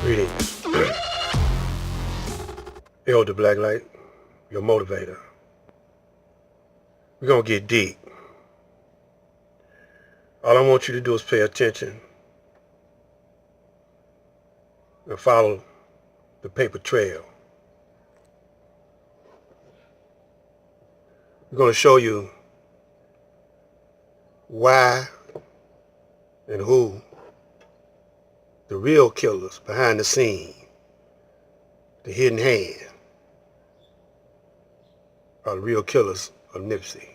Greetings. Elder Blacklight, your motivator. We're going to get deep. All I want you to do is pay attention and follow the paper trail. We're going to show you why and who the real killers behind the scene, the hidden hand, are the real killers of Nipsy.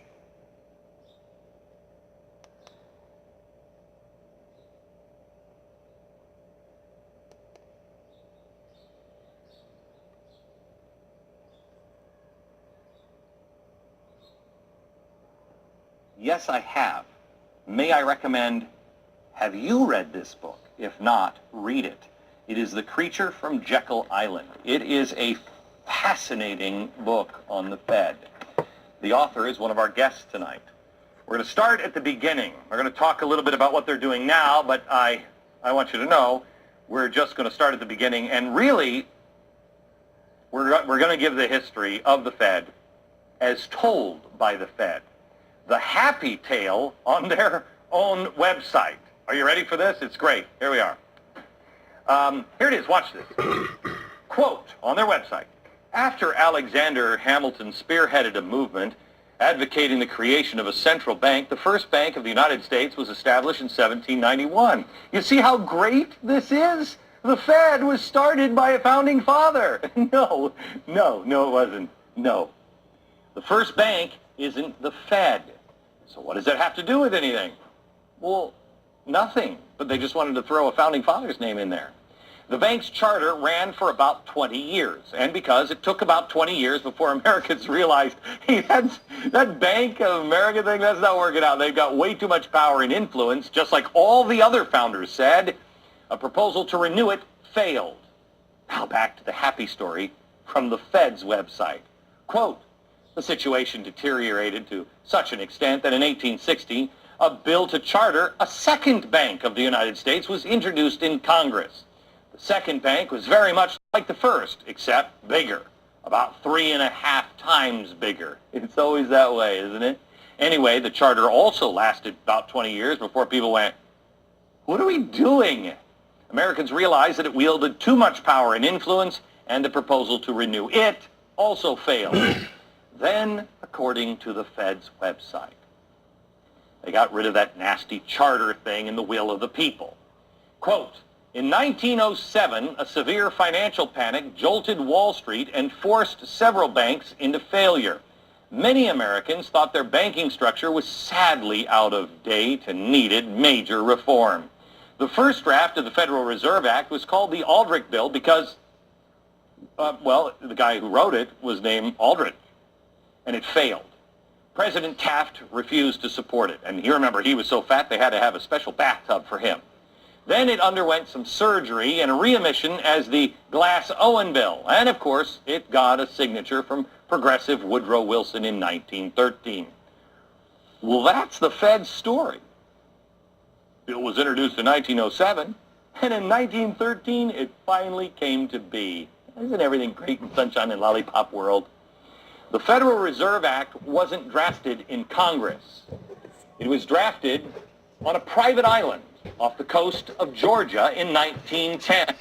Yes, I have. May I recommend, have you read this book? If not, read it. It is The Creature from Jekyll Island. It is a fascinating book on the Fed. The author is one of our guests tonight. We're going to start at the beginning. We're going to talk a little bit about what they're doing now, but I want you to know we're just going to start at the beginning, and really we're going to give the history of the Fed as told by the Fed. The happy tale on their own website. Are you ready for this? It's great. Here we are. Here it is. Watch this. Quote on their website. After Alexander Hamilton spearheaded a movement advocating the creation of a central bank, the first bank of the United States was established in 1791. You see how great this is? The Fed was started by a founding father. No, it wasn't. No. The first bank isn't the Fed. So what does that have to do with anything? Well, nothing, but they just wanted to throw a founding father's name in there. The bank's charter ran for about 20 years, and because it took about 20 years before Americans realized, hey, that Bank of America thing, that's not working out. They've got way too much power and influence, just like all the other founders said. A proposal to renew it failed. Now back to the happy story from the Fed's website. Quote, the situation deteriorated to such an extent that in 1860, a bill to charter a second bank of the United States was introduced in Congress. The second bank was very much like the first, except bigger, about 3.5 times bigger. It's always that way, isn't it? Anyway, the charter also lasted about 20 years before people went, what are we doing? Americans realized that it wielded too much power and influence, and the proposal to renew it also failed. Then, according to the Fed's website, they got rid of that nasty charter thing in the will of the people. Quote, in 1907, a severe financial panic jolted Wall Street and forced several banks into failure. Many Americans thought their banking structure was sadly out of date and needed major reform. The first draft of the Federal Reserve Act was called the Aldrich Bill because, the guy who wrote it was named Aldrich, and it failed. President Taft refused to support it, and you remember he was so fat they had to have a special bathtub for him. Then it underwent some surgery and a readmission as the Glass-Owen Bill, and of course it got a signature from progressive Woodrow Wilson in 1913. Well, that's the Fed's story. Bill was introduced in 1907, and in 1913 it finally came to be. Isn't everything great in sunshine and lollipop world? The Federal Reserve Act wasn't drafted in Congress. It was drafted on a private island off the coast of Georgia in 1910.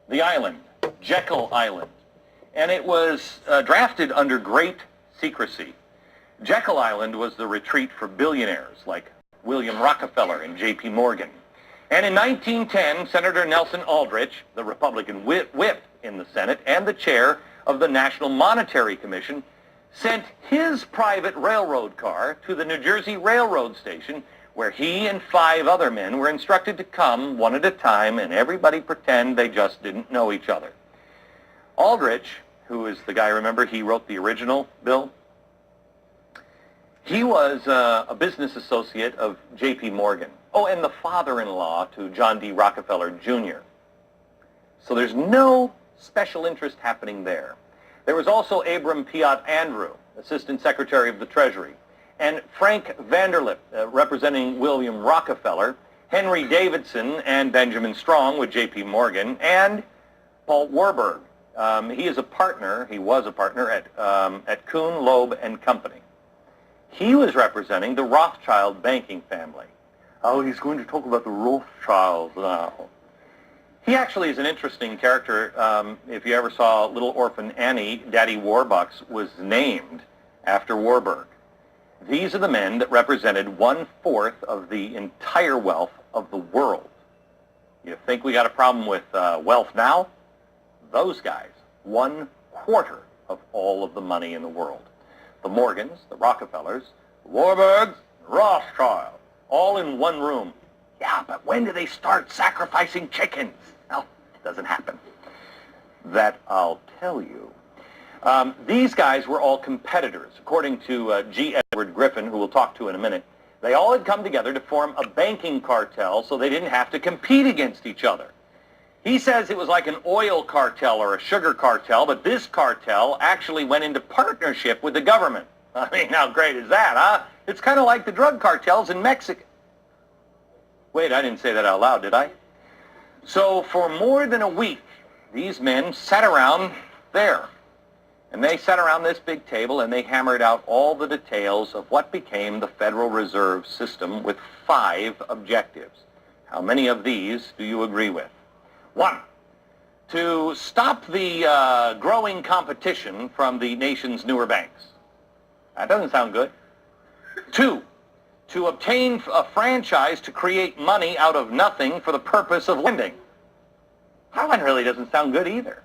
The island, Jekyll Island. And it was drafted under great secrecy. Jekyll Island was the retreat for billionaires like William Rockefeller and J.P. Morgan. And in 1910, Senator Nelson Aldrich, the Republican whip in the Senate and the chair of the National Monetary Commission, sent his private railroad car to the New Jersey Railroad Station, where he and 5 other men were instructed to come one at a time and everybody pretend they just didn't know each other. Aldrich, who is the guy, remember, he wrote the original bill? He was a business associate of J.P. Morgan. Oh, and the father-in-law to John D. Rockefeller, Jr. So there's no special interest happening there. There was also Abram Piatt Andrew, Assistant Secretary of the Treasury, and Frank Vanderlip, representing William Rockefeller, Henry Davidson and Benjamin Strong with J.P. Morgan, and Paul Warburg. He was a partner at Kuhn, Loeb and Company. He was representing the Rothschild banking family. Oh, he's going to talk about the Rothschilds now. He actually is an interesting character. If you ever saw Little Orphan Annie, Daddy Warbucks was named after Warburg. These are the men that represented 1/4 of the entire wealth of the world. You think we got a problem with wealth now? Those guys, 1/4 of all of the money in the world. The Morgans, the Rockefellers, the Warburgs, the Rothschilds, all in one room. Yeah, but when do they start sacrificing chickens? Well, it doesn't happen. That I'll tell you. These guys were all competitors. According to G. Edward Griffin, who we'll talk to in a minute, they all had come together to form a banking cartel so they didn't have to compete against each other. He says it was like an oil cartel or a sugar cartel, but this cartel actually went into partnership with the government. I mean, how great is that, huh? It's kind of like the drug cartels in Mexico. Wait, I didn't say that out loud, did I? So for more than a week, these men sat around there. And they sat around this big table and they hammered out all the details of what became the Federal Reserve System with 5 objectives. How many of these do you agree with? 1, to stop the growing competition from the nation's newer banks. That doesn't sound good. 2, to obtain a franchise to create money out of nothing for the purpose of lending. That one really doesn't sound good either.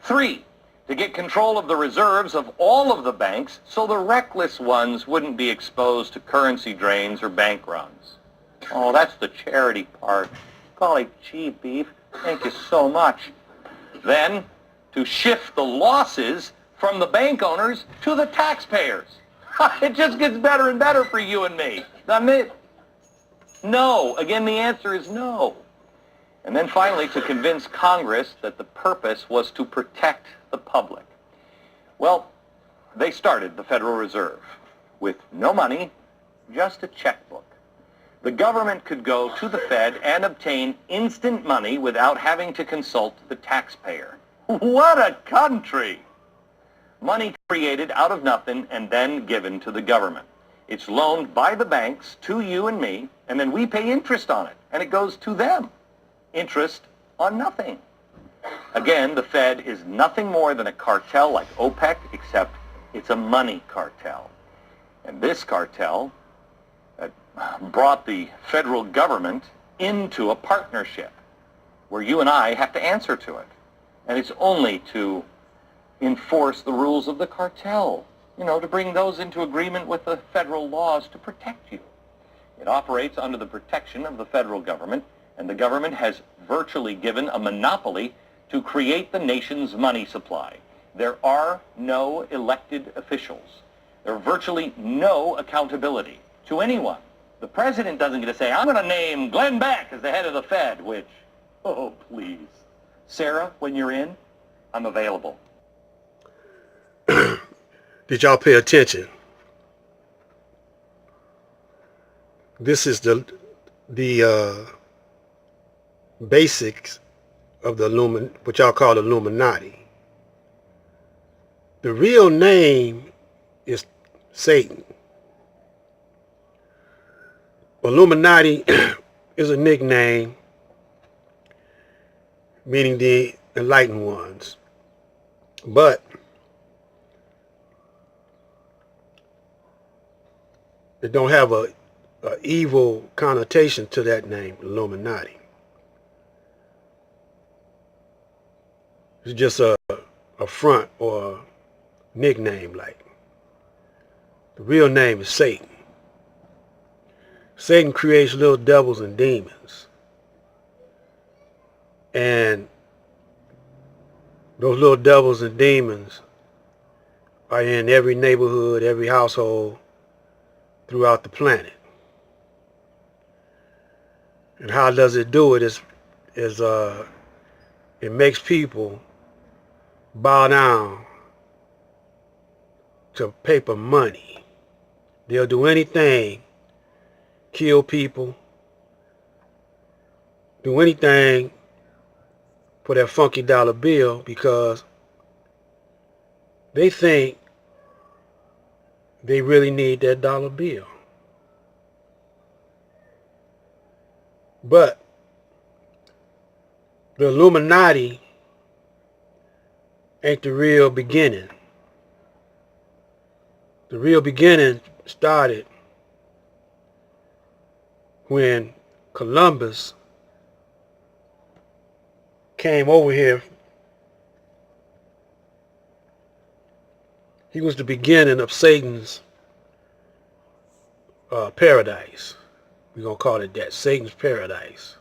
3, to get control of the reserves of all of the banks so the reckless ones wouldn't be exposed to currency drains or bank runs. Oh, that's the charity part. Golly gee, beef. Thank you so much. Then, to shift the losses from the bank owners to the taxpayers. It just gets better and better for you and me, doesn't it? No. Again, the answer is no. And then finally, to convince Congress that the purpose was to protect the public. Well, they started the Federal Reserve with no money, just a checkbook. The government could go to the Fed and obtain instant money without having to consult the taxpayer. What a country! Money created out of nothing and then given to the government. It's loaned by the banks to you and me, and then we pay interest on it, and it goes to them. Interest on nothing. Again, the Fed is nothing more than a cartel like OPEC, except it's a money cartel. And this cartel brought the federal government into a partnership where you and I have to answer to it. And it's only to enforce the rules of the cartel, to bring those into agreement with the federal laws to protect you. It operates under the protection of the federal government, and the government has virtually given a monopoly to create the nation's money supply. There are no elected officials. There's virtually no accountability to anyone. The president doesn't get to say, I'm going to name Glenn Beck as the head of the Fed, which, oh, please. Sarah, when you're in, I'm available. Did y'all pay attention? This is the basics of the what y'all call Illuminati. The real name is Satan. Illuminati is a nickname meaning the enlightened ones. But it don't have a evil connotation to that name, Illuminati. It's just a front or a nickname like. The real name is Satan. Satan creates little devils and demons. And those little devils and demons are in every neighborhood, every household throughout the planet. And how does it do it is it makes people bow down to paper money. They'll do anything, kill people, do anything for that funky dollar bill because they think they really need that dollar bill. But the Illuminati ain't the real beginning. The real beginning started when Columbus came over here. He was the beginning of Satan's paradise. We're going to call it that, Satan's paradise.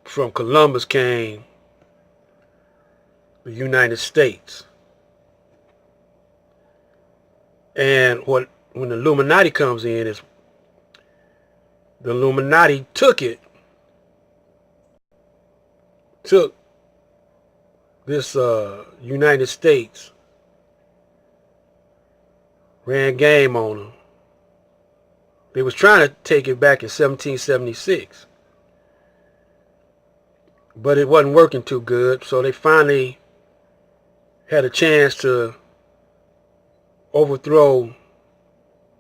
From Columbus came the United States. And when the Illuminati comes in, is the Illuminati took this United States, ran game on them. They was trying to take it back in 1776, but it wasn't working too good, so they finally had a chance to overthrow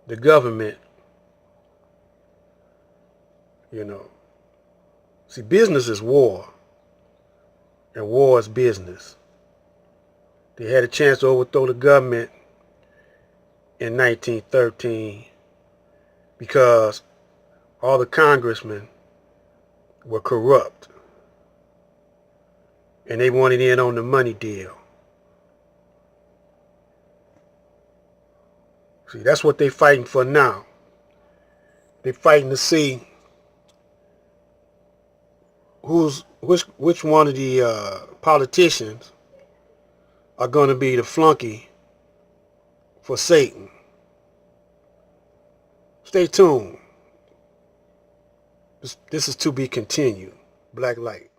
the government. You know, see, business is war, and war is business. They had a chance to overthrow the government in 1913 because all the congressmen were corrupt and they wanted in on the money deal. See, that's what they're fighting for now. They're fighting to see which one of the politicians are going to be the flunky for Satan. Stay tuned. This is to be continued. Black Light.